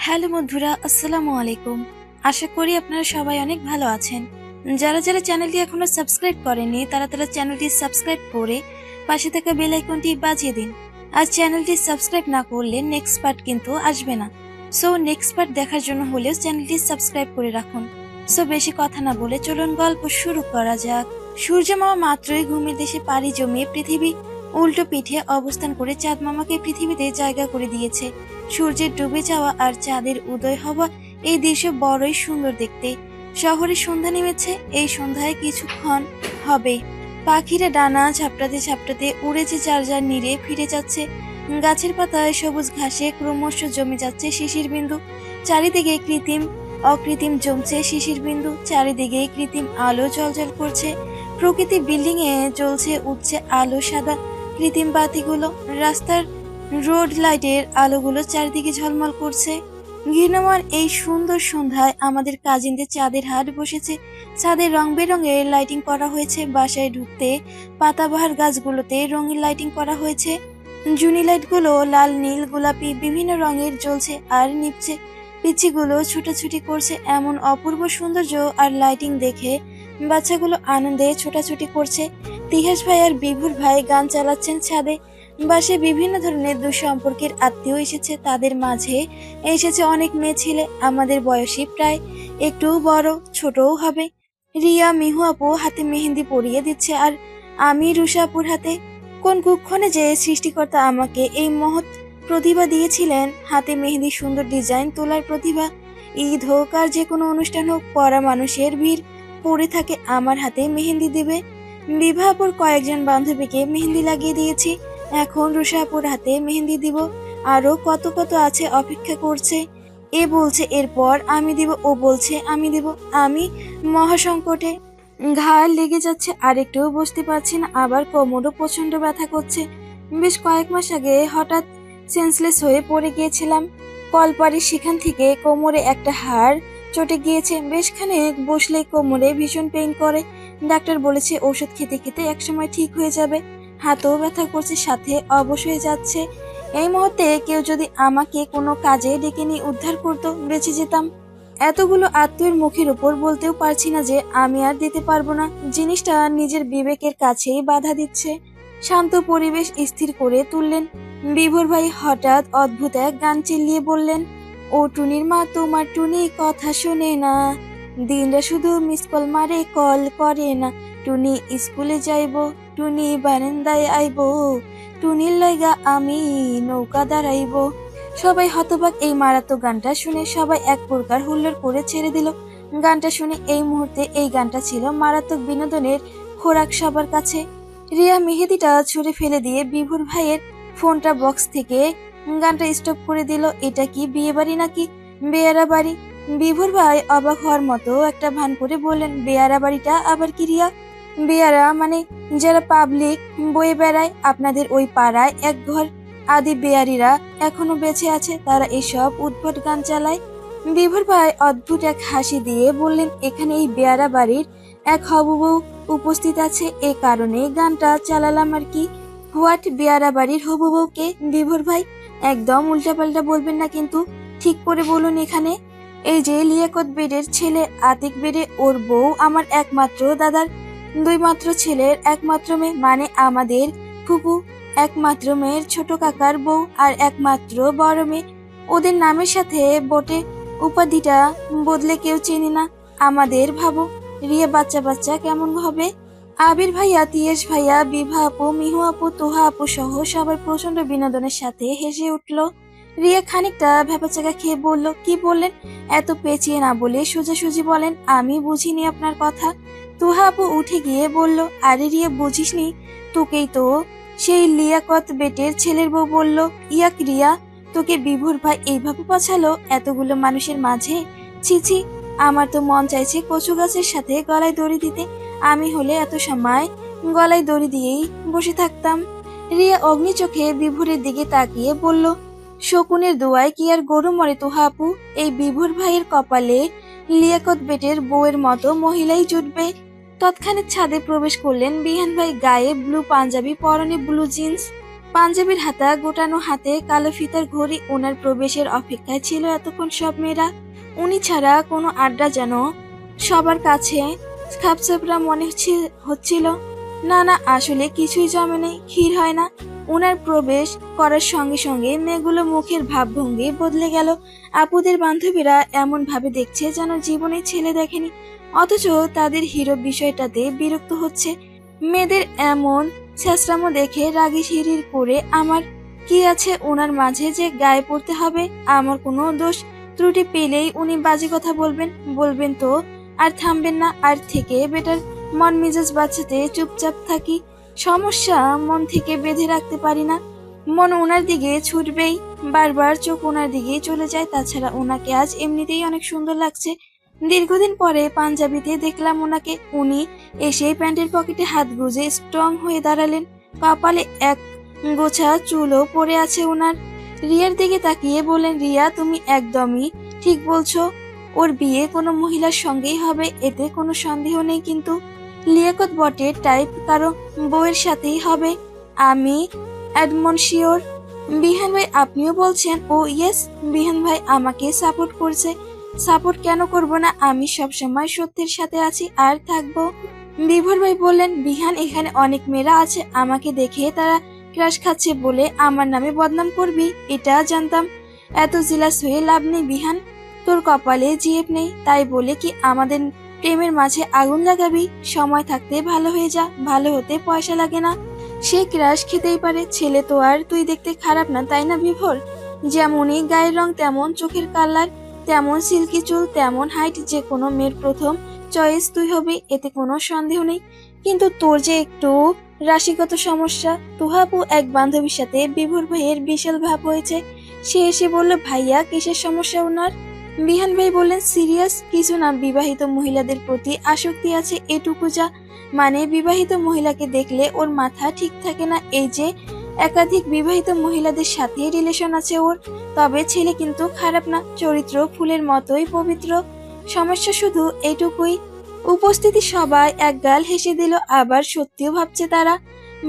Hello বন্ধুরা, আসসালামু আলাইকুম। আশা করি আপনারা সবাই অনেক ভালো আছেন। যারা যারা চ্যানেলটি এখনো সাবস্ক্রাইব করেননি তারা চ্যানেলটি সাবস্ক্রাইব করে পাশে থাকা বেল আইকনটি বাজিয়ে দিন। আর চ্যানেলটি সাবস্ক্রাইব না করলে নেক্সট পার্ট কিন্তু আসবে না। সো নেক্সট পার্ট দেখার জন্য হলেও চ্যানেলটি সাবস্ক্রাইব করে রাখুন। সো বেশি কথা না বলে চলুন গল্প শুরু করা যাক। সূর্য মামা মাত্রই ঘুমের দেশে পাড়ি জমিয়ে পৃথিবী উল্টো পিঠে অবস্থান করে চাঁদ মামাকে পৃথিবীতে জায়গা করে দিয়েছে। সূর্যের ডুবে যাওয়া আর চাঁদের উদয় হওয়া এই দৃশ্য বড়ই সুন্দর দেখতে। শহরে সন্ধ্যা নেমেছে, এই সন্ধ্যায় কিছুক্ষণ হবে পাখিরা ডানা ঝাপটাতে ঝাপটাতে উড়েছে যার যার নীড়ে ফিরে যাচ্ছে। গাছের পাতায় সবুজ ঘাসে ক্রমশ জমে যাচ্ছে শিশির বিন্দু। চারিদিকে কৃত্রিম অকৃত্রিম জমছে শিশির বিন্দু, চারিদিকে কৃত্রিম আলো জ্বলজ্বল করছে। প্রকৃতি বিল্ডিং এ জ্বলছে উঠছে আলো সাদা কৃত্রিম বাতিগুলো। রাস্তার রোড লাইটের আলোগুলো চারিদিকে ঝলমল করছে। ঘৃণ্যমান এই সুন্দর সন্ধ্যায় আমাদের কাজিনদের চাঁদের হাট বসেছে। ছাদের রং বেরঙের লাইটিং করা হয়েছে। বাসায় ঢুকতে পাতাবাহার গাছগুলোতে রঙিন লাইটিং করা হয়েছে। জুনি লাইটগুলো লাল নীল গোলাপি বিভিন্ন রঙের জ্বলছে আর নিভছে। পিচ্ছিগুলো ছুটাছুটি করছে। এমন অপূর্ব সৌন্দর্য আর লাইটিং দেখে বাচ্চাগুলো আনন্দে ছোটাছুটি করছে। তিহাস ভাই আর বিভুর ভাই গান চালাচ্ছেন ছাদে। বাসে বিভিন্ন ধরনের দুঃসম্পর্কের আত্মীয় এসেছে। তাদের মাঝে এসেছে অনেক মেয়ে ছেলে আমাদের বয়সী, প্রায় একটু বড় ছোটও হবে। রিয়া মিহু আপু হাতে মেহেন্দি পরিয়ে দিচ্ছে আর আমি রুষা আপুর হাতে। কোন কুক্ষণে যে সৃষ্টিকর্তা আমাকে এই মহৎ প্রতিভা দিয়েছিলেন, হাতে মেহেন্দি সুন্দর ডিজাইন তোলার প্রতিভা। ঈদ হোক আর যে কোনো অনুষ্ঠান হোক, পড়া মানুষের ভিড় পড়ে থাকে আমার হাতে মেহেন্দি দিবে। বিভাপুর কয়েকজন বান্ধবীকে মেহেন্দি লাগিয়ে দিয়েছি, এখন রুষা আপুর হাতে মেহেন্দি দিব। আরো কত কত আছে অপেক্ষা করছে। এ বলছে এরপর আমি দিব, ও বলছে আমি দিব। আমি মহাসংকটে, ঘাড় লেগে যাচ্ছে আর একটু বসতে পারছি না, আবার কোমরও প্রচন্ড ব্যথা করছে। বেশ কয়েক মাস আগে হঠাৎ সেন্সলেস হয়ে পড়ে গিয়েছিলাম। কলপাড়ির সেখান থেকে কোমরে একটা হাড় চটে গিয়েছে। বেশ খানিক বসলেই কোমরে ভীষণ পেইন করে। ডাক্তার বলেছে ওষুধ খেতে খেতে একসময় ঠিক হয়ে যাবে। হাতও ব্যথা করছে, সাথে অবশ হয়ে যাচ্ছে। এই মুহূর্তে কেউ যদি আমাকে কোনো কাজে ডেকে নিয়ে উদ্ধার করতো, বেঁচে যেতাম। এতগুলো আত্মীয়ের মুখের উপর বলতেও পারছি না যে আমি আর দিতে পারবো না। জিনিসটা নিজের বিবেকের কাছেই বাধা দিচ্ছে। শান্ত পরিবেশ স্থির করে তুললেন বিভোর ভাই। হঠাৎ অদ্ভুত এক গান চিল্লিয়ে বললেন, ও টুনির মা তোমার টুনি কথা শোনে না, দিনরা শুধু মিস কল মারে কল করে না। টুনি স্কুলে যাইব, টুনি বারান্দায় আইব, টুনির লাইগা আমি নৌকা দাঁড়াইব। সবাই হতবাক এই মারাত্মক গানটা শুনে। সবাই এক প্রকার হুল্লোড় করে ছেড়ে দিল গানটা শুনে। এই মুহূর্তে এই গানটা ছিল মারাত্মক বিনোদনের খোরাক সবার কাছে। রিয়া মেহেদিটা ছুঁড়ে ফেলে দিয়ে বিভুর ভাইয়ের ফোনটা বক্স থেকে গানটা স্টপ করে দিল। এটা কি বিয়ে বাড়ি নাকি বেয়ারা বাড়ি? বিভুর ভাই অবাক হওয়ার মতো একটা ভান করে বললেন, বেয়ারা বাড়িটা আবার কি রিয়া? বেয়ারা মানে যারা পাবলিক বয়ে বেড়ায়। আপনাদের ওই পাড়ায় এক ঘর আদি বেয়ারিরা এখনো বেঁচে আছে, তারা এসব উদ্ভট গান চালায়। বিভুর ভাই অদ্ভুত এক হাসি দিয়ে বললেন, এখানে এই বেয়ারা বাড়ির এক হবু বউ উপস্থিত আছে, এ কারণে গানটা চালালাম আর কি। হোয়াট, বেয়ারা বাড়ির হবু বউকে? বিভুর ভাই একদম উল্টাপাল্টা বলবেন না কিন্তু, ঠিক করে বলুন। এখানে এই যে লিয়াকত বেডের ছেলে আতিক বেডে, ওর বউ আমার একমাত্র দাদার দুই মাত্র ছেলের একমাত্র মেয়ে, মানে আমাদের ফুপু একমাত্র মেয়ের ছোট কাকার বউ আর একমাত্র বড় মেয়ে। ওদের নামের সাথে বটে উপাধিটা বদলে কেউ চেনে না আমাদের। ভাবো রিয়া বাচ্চা বাচ্চা কেমন হবে। আবির ভাইয়া, তিয়াস ভাইয়া, বিভা আপু, মিহু আপু, তুহা আপু সহ সবার প্রচন্ড বিনোদনের সাথে হেসে উঠল। রিয়া খানিকটা ভ্যাপাচাকা খেয়ে বলল, কি বললেন? এত পেঁচিয়ে না বলে সোজাসুজি বলেন, আমি বুঝিনি আপনার কথা। তুহা আপু উঠে গিয়ে বলল, আরে রিয়া বুঝিসনি? তোকেই তো সেই লিয়াকত বেটের ছেলের বউ বলল। ইয়াক রিয়া, তোকে বিভুর ভাই এইভাবে পছালো এতগুলো মানুষের মাঝে? ছিছি, আমার তো মন চাইছে কচু গাছের সাথে গলায় দড়ি দিতে। আমি হলে এত সময় গলায় দড়ি দিয়েই বসে থাকতাম। রিয়া অগ্নি চোখে বিভুরের দিকে তাকিয়ে বলল, শকুনের দোয়ায় কি আর গরু মরে তোহা আপু? এই বিভুর ভাইয়ের কপালে লিয়াকত বেটের বউয়ের মতো মহিলাই জুটবে। তৎক্ষণাৎ ছাদে প্রবেশ করলেন বিহান ভাই। গায়ে ব্লু পাঞ্জাবি, পরনে ব্লু জিন্স, পাঞ্জাবির হাতা গোটানো হাতে কালো ফিতার ঘড়ি ওনার প্রবেশের অপেক্ষায় ছিল এতক্ষণ সব মেয়েরা। উনি ছাড়া কোনো আড্ডা যেন সবার কাছে খাপচাপড়া মনে হচ্ছিল। না না, আসলে কিছুই জমে নেই, ক্ষীর হয় না। ওনার প্রবেশ করার সঙ্গে সঙ্গে মেয়েগুলো মুখের ভাবভঙ্গি বদলে গেল। আপুদের বান্ধবীরা এমন ভাবে দেখছে যেন জীবনে ছেলে দেখেনি, অথচ তাদের হিরো বিষয়টাতে বিরক্ত হচ্ছে। মেয়েদের এমন ছেঁচড়ামো দেখে রাগী হিরির করে আমার কি আছে ওনার মাঝে যে গায়ে পড়তে হবে? আমার কোনো দোষ ত্রুটি পেলেই উনি বাজে কথা বলবেন তো আর থামবেন না। আর থেকে বেটার মন মেজাজ বাঁচাতে চুপচাপ থাকি। সমস্যা মন থেকে বেঁধে রাখতে পারি না, মন ওনার দিকে ছুটবেই, বারবার চোখ ওনার দিকেই চলে যায়। তাছাড়া ওনাকে আজ এমনিতেই অনেক সুন্দর লাগছে। দীর্ঘদিন পরে পাঞ্জাবিতে দেখলাম ওনাকে। উনি এসে প্যান্টের পকেটে হাত গুজে স্ট্রং হয়ে দাঁড়ালেন। কপালে এক গোছা চুলও পড়ে আছে ওনার। রিয়ার দিকে তাকিয়ে বললেন, রিয়া তুমি একদমই ঠিক বলছো, ওর বিয়ে কোনো মহিলার সঙ্গেই হবে, এতে কোনো সন্দেহ নেই। কিন্তু লিয়াকত বটে টাইপ কারো বউয়ের সাথেই হবে, আমি অ্যাডমন শিওর। বিহান ভাই আপনিও বলছেন? ও ইয়েস, বিহান ভাই আমাকে সাপোর্ট করছে। সাপোর্ট কেন করব না, আমি সবসময় সত্যের সাথে আছি আর থাকবো। বিভোর ভাই বললেন, বিহান এখানে অনেক মেয়েরা আছে, আমাকে দেখে তারা ক্রাশ খাচ্ছে বলে আমার নামে বদনাম করবি, এটা জানতাম। এত জিলাস হয়ে লাভ নেই বিহান, তোর কপালে জিএফ নেই তাই বলে কি আমাদের প্রেমের মাঝে আগুন লাগাবি? সময় থাকতে ভালো হয়ে যা, ভালো হতে পয়সা লাগে না। সে ক্রাশ খেতেই পারে, ছেলে তো আর তুই দেখতে খারাপ না তাই না বিভোর? যেমনই গায়ের রং, তেমন চোখের কালার, তেমন সিল্কি চুল, তেমন হাইট, যে কোনো মেয়ের প্রথম চয়েস তুই হবি, এতে কোনো সন্দেহ নেই। কিন্তু তোর যে একটু রাশিগত সমস্যা। তুহাপু এক বান্ধবীর সাথে বিভোর ভাইয়ের বিশাল ভাব হয়েছে। সে এসে বলল, ভাইয়া কিসের সমস্যা ওনার? বিহান ভাই বললেন, সিরিয়াস কিছু না, বিবাহিত মহিলাদের প্রতি আসক্তি আছে, এটুকু যা। মানে বিবাহিত মহিলাকে দেখলে ওর মাথা ঠিক থাকে না। এই যে একাধিক বিবাহিত মহিলাদের সাথে রিলেশন আছে ওর। তবে ছেলে কিন্তু খারাপ না, চরিত্র ফুলের মতোই পবিত্র। সমস্যা শুধু এইটুকুই। উপস্থিতি সবাই একগাল হেসে দিল, আবার সত্যিও ভাবছে তারা।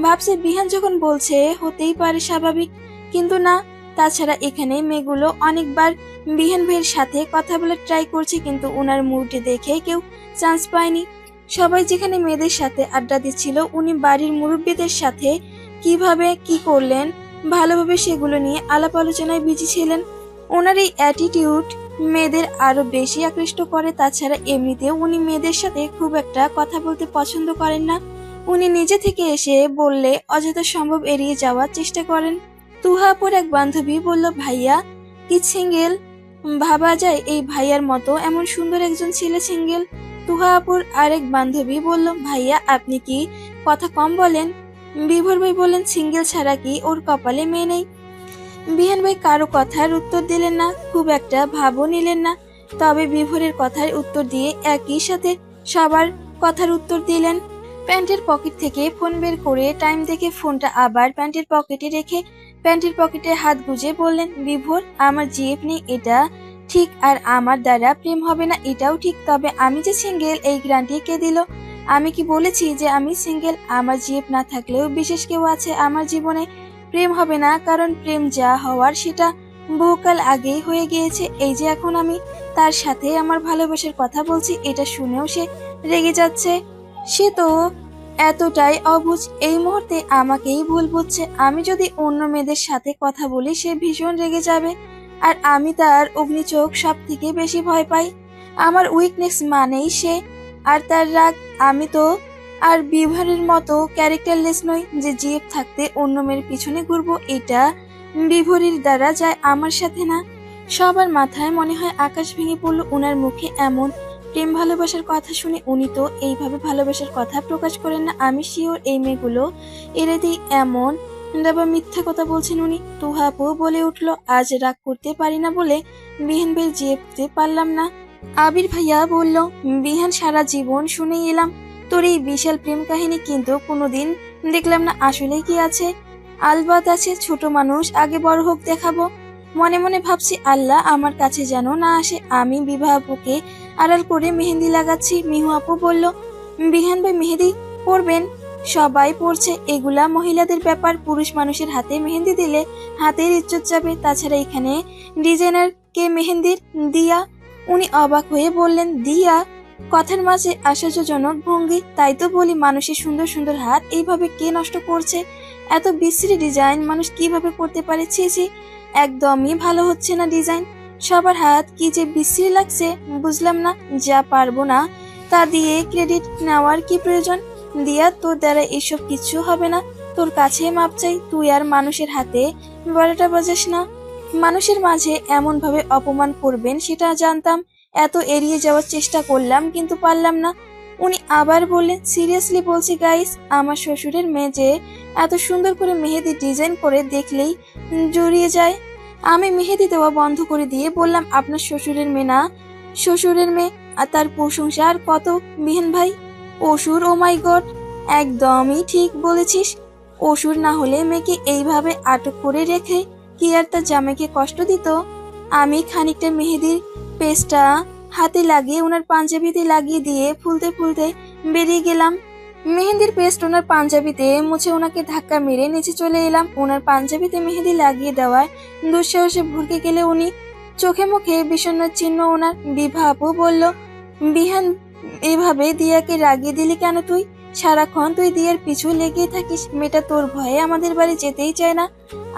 ভাবছে বিহান যখন বলছে হতেই পারে স্বাভাবিক, কিন্তু না। তাছাড়া এখানে মেয়েগুলো অনেকবার বিহান ভাইয়ের সাথে কথা বলে ট্রাই করছে, কিন্তু ওনার মুডে দেখে কেউ চান্স পায়নি। সবাই যেখানে মেয়েদের সাথে আড্ডা দিচ্ছিল, উনি বাড়ির মুরব্বীদের সাথে কিভাবে কি করলেন ভালোভাবে সেগুলো নিয়ে আলাপ আলোচনায় বিজি ছিলেন। ওনার এই অ্যাটিটিউড মেয়েদের আরো বেশি আকৃষ্ট করে। তাছাড়া এমনিতেও উনি মেয়েদের সাথে খুব একটা কথা বলতে পছন্দ করেন না। উনি নিজে থেকে এসে বললে অযথা সম্ভব এড়িয়ে যাওয়ার চেষ্টা করেন। তুহাপুর এক বান্ধবী বলল, ভাইয়া কি সিঙ্গেল? ভাবা যায় এই ভাইয়ার মতো এমন সুন্দর একজন ছেলে সিঙ্গেল? তুহাপুর আরেক বান্ধবী বলল, ভাইয়া আপনি কি কথা কম বলেন? বিভোর ভাই বললেন, সিঙ্গেল ছাড়া কি ওর কপালে মেয়ে নেই? বিহান ভাই কারো কথার উত্তর দিলেন না, খুব একটা ভাবও নিলেন না। তবে বিভোরের কথার উত্তর দিয়ে একই সাথে সবার কথার উত্তর দিলেন। প্যান্টের পকেট থেকে ফোন বের করে টাইম দেখে ফোনটা আবার প্যান্টের পকেটে রেখে প্যান্টের পকেটে হাত গুজে বললেন, বিভোর আমার জিএফ নেই এটা ঠিক, আর আমার দ্বারা প্রেম হবে না এটাও ঠিক। তবে আমি যে সিঙ্গেল এই গ্যারান্টি কে দিল? আমি কি বলেছি যে আমি সিঙ্গেল? আমার জিএফ না থাকলেও বিশেষ কেউ আছে আমার জীবনে। প্রেম হবে না, কারণ প্রেম যা হওয়ার সেটা বহুকাল আগেই হয়ে গিয়েছে। এই যে এখন আমি তার সাথে আমার ভালোবাসার কথা বলছি, এটা শুনেও সে রেগে যাচ্ছে। সে তো এতটাই অবুঝ, এই মুহূর্তে আমাকেই ভুল বুঝছে। আমি যদি অন্য মেয়েদের সাথে কথা বলি সে ভীষণ রেগে যাবে, আর আমি তার অগ্নিচোখ সব থেকে বেশি ভয় পাই। আমার উইকনেস মানেই সে আর তার রাগ। আমি তো আর বিভারের মতো ক্যারেক্টারলেস নই যে জিএফ থাকতে অন্য মেয়ের পিছনে ঘুরবো। এটা বিভরির দ্বারা যায়, আমার সাথে না। সবার মাথায় মনে হয় আকাশ ভেঙে পড়লো ওনার মুখে এমন প্রেম ভালোবাসার কথা শুনে। উনি তো এইভাবে ভালোবাসার কথা প্রকাশ করেন না। আমি শিওর এই মেয়েগুলো এরাতেই এমন ডাবা মিথ্যা কথা বলছেন উনি। তুহাপু বলে উঠলো, আজ রাগ করতে পারি না বলে বিহান ভাই যেতে পারলাম না। আবির ভাইয়া বলল, বিহান সারা জীবন শুনেই এলাম তোর এই বিশাল প্রেম কাহিনী, কিন্তু কোনোদিন দেখলাম না আসলে কি আছে। আলবাত আছে, ছোট মানুষ, আগে বড় হোক দেখাবো। মনে মনে ভাবছি আল্লাহ আমার কাছে যেন না আসে। আমি বিবাহ আপুকে আড়াল করে মেহেন্দি লাগাচ্ছি। মিহু আপু বলল, বিহান ভাই মেহেদি পরবেন? সবাই পড়ছে। এগুলা মহিলাদের ব্যাপার, পুরুষ মানুষের হাতে মেহেন্দি দিলে হাতের ইজ্জত যাবে। তাছাড়া এখানে ডিজাইনার কে মেহেন্দির? দিয়া। উনি অবাক হয়ে বললেন, দিয়া? কথার মাঝে আশ্চর্যজনক ভঙ্গি। তাই তো বলি, মানুষের সুন্দর সুন্দর হাত এইভাবে কে নষ্ট করছে? এত বিশ্রী ডিজাইন মানুষ কিভাবে করতে পারে? ছি ছি, একদমই ভালো হচ্ছে না ডিজাইন। সবার হাত কি যে বিশ্রী লাগছে, বুঝলাম না। যা পারবো না তা দিয়ে ক্রেডিট নেওয়ার কি প্রয়োজন? দিয়া, তোর দ্বারা এসব কিছু হবে না। তোর কাছে মাপ চাই, তুই আর মানুষের হাতে 12টা বাজাস না। মানুষের মাঝে এমন ভাবে অপমান করবেন সেটা জানতাম। এত এড়িয়ে যাওয়ার চেষ্টা করলাম কিন্তু পারলাম না। উনি আবার বললেন, সিরিয়াসলি বলছি গাইস, আমার শ্বশুরের মেয়ে যে এত সুন্দর করে মেহেদি ডিজাইন করে দেখলেই জড়িয়ে যায়। আমি মেহেদি দেওয়া বন্ধ করে দিয়ে বললাম, আপনার শ্বশুরের মেয়ে না, শ্বশুরের মেয়ে। আর তার প্রশংসা আর কত বিহান ভাই? অসুর? ও মাই গড, একদমই ঠিক বলেছিস। অসুর না হলে মেয়েকে এইভাবে আটক করে রেখে কি আর তার জামাইকে কষ্ট দিত? আমি খানিকটা মেহেদির পেস্টটা হাতে লাগিয়ে ওনার পাঞ্জাবিতে লাগিয়ে দিয়ে ফুলতে ফুলতে বেরিয়ে গেলাম। মেহেদির পেস্ট ওনার পাঞ্জাবিতে মুছে ওনাকে ধাক্কা মেরে নিচে চলে এলাম। ওনার পাঞ্জাবিতে মেহেদি লাগিয়ে দেওয়ায় দুঃসাহসে ভরকে গেলে উনি, চোখে মুখে বিষণ্ণ চিহ্ন ওনার। বিভা আপু বলল, বিহান, এভাবে দিয়াকে রাগিয়ে দিলি কেন তুই? সারাক্ষণ তুই দিয়ার পিছু লেগেই থাকিস। মেয়েটা তোর ভয়ে আমাদের বাড়ি যেতেই চায় না,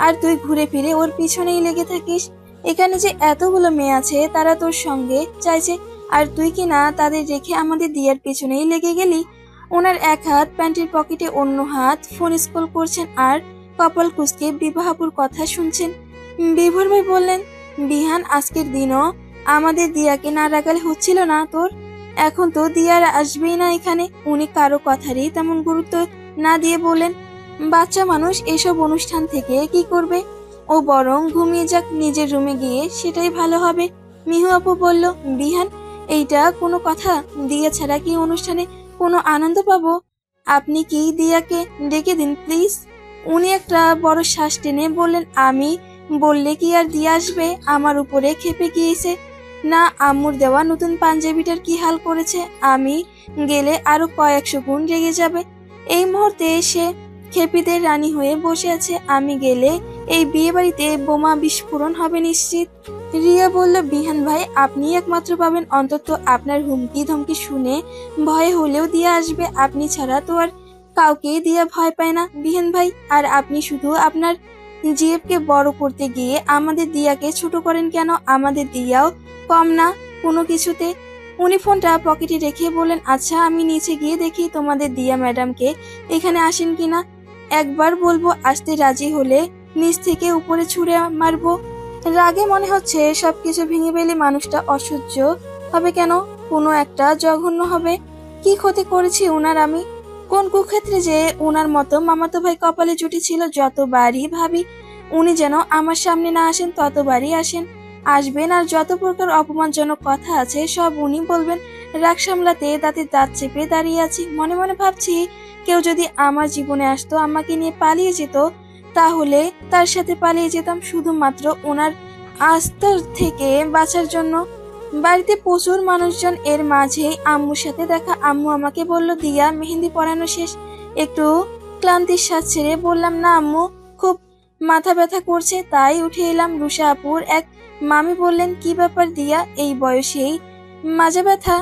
আর তুই ঘুরে ফিরে ওর পিছনেই লেগে থাকিস। এখানে যে এতগুলো মেয়ে আছে তারা তোর সঙ্গে চাইছে, আর তুই কি না তাদের রেখে আমাদের দিয়ার পিছনেই লেগে গেলি। ওনার এক হাত প্যান্টের পকেটে, অন্য হাত ফোন স্ক্রল করছেন আর কপাল কুঁচকে বিবাহপুর কথা শুনছেন। বিভোর ভাই বললেন, বিহান, আজকের দিনও আমাদের দিয়াকে না রাগালে হচ্ছিল না তোর? এখন তো দিয়ার আসবেই না এখানে। উনি কারো কথারই তেমন গুরুত্ব না দিয়ে বলেন, বাচ্চা মানুষ এসব অনুষ্ঠান থেকে কি করবে? ও বরং ঘুমিয়ে যাক নিজের রুমে গিয়ে, সেটাই ভালো হবে। মিহু আপু বলল, বিহান, এইটা কোনো কথা? দিয়া ছাড়া কি অনুষ্ঠানে কোনো আনন্দ পাবো? আপনি কি দিয়াকে ডেকে দিন প্লিজ। উনি একটা বড় শ্বাস টেনে বললেন, আমি বললে কি আর দিয়া আসবে? আমার উপরে খেপে গিয়েছে না? আম্মুর দেওয়া নতুন পাঞ্জাবিটার কি হাল করেছে, আমি গেলে আরো কয়েকশো গুণ রেগে যাবে। এই মুহূর্তে এসে খেপিদের রানী হয়ে বসে আছে। আমি গেলে এই বিয়ে বাড়িতে বোমা বিস্ফোরণ হবে নিশ্চিত। রিয়া বলল, বিহান ভাই, আপনি একমাত্র পাবেন। অন্তত আপনার হুমকি ধমকি শুনে ভয় হলেও দিয়া আসবে। আপনি ছাড়া তো আর কাউকে দিয়া ভয় পায় না বিহান ভাই। আর আপনি শুধু আপনার জিএফকে বড় করতে গিয়ে আমাদের দিয়াকে ছোট করেন কেন? আমাদের দিয়াও কম না কোনো কিছুতে। উনি ফোনটা পকেটে রেখে বলেন, আচ্ছা আমি নিচে গিয়ে দেখি তোমাদের দিয়া ম্যাডামকে এখানে আসেন কিনা। একবার বলবো, আসতে রাজি হলে নিচ থেকে উপরে ছুঁড়ে মারবো। রাগে মনে হচ্ছে সবকিছু ভেঙে ফেলে। মানুষটা অসহ্য হবে কেন? কোনো একটা জঘন্য হবে। কি ক্ষতি করেছি ওনার আমি? কোন কুক্ষেত্রে যে ওনার মতো মামাতো ভাই কপালে জুটেছিল। যতবারই ভাবি উনি যেন আমার সামনে না আসেন, ততবারই আসবেন আর যত প্রকার অপমানজনক কথা আছে সব উনি বলবেন। রাগ সামলাতে দাঁতে দাঁত চেপে দাঁড়িয়ে আছি। মনে মনে ভাবছি, কেউ যদি আমার জীবনে আসতো, আমাকে নিয়ে পালিয়ে যেত, তাহলে তার সাথে পালিয়ে যেতাম শুধুমাত্র ওনার আস্থার থেকে বাঁচার জন্য। বাড়িতে প্রচুর মানুষজন, এর মাঝেই আম্মুর সাথে দেখা। আম্মু আমাকে বলল, দিয়া মেহেন্দি পরানো শেষ? একটু ক্লান্তির স্বাদ ছেড়ে বললাম, না আম্মু, খুব মাথা ব্যথা করছে, তাই উঠে এলাম। রুষা আপুর এক মামি বললেন, কি ব্যাপার দিয়া, এই বয়সেই মাজা ব্যথা?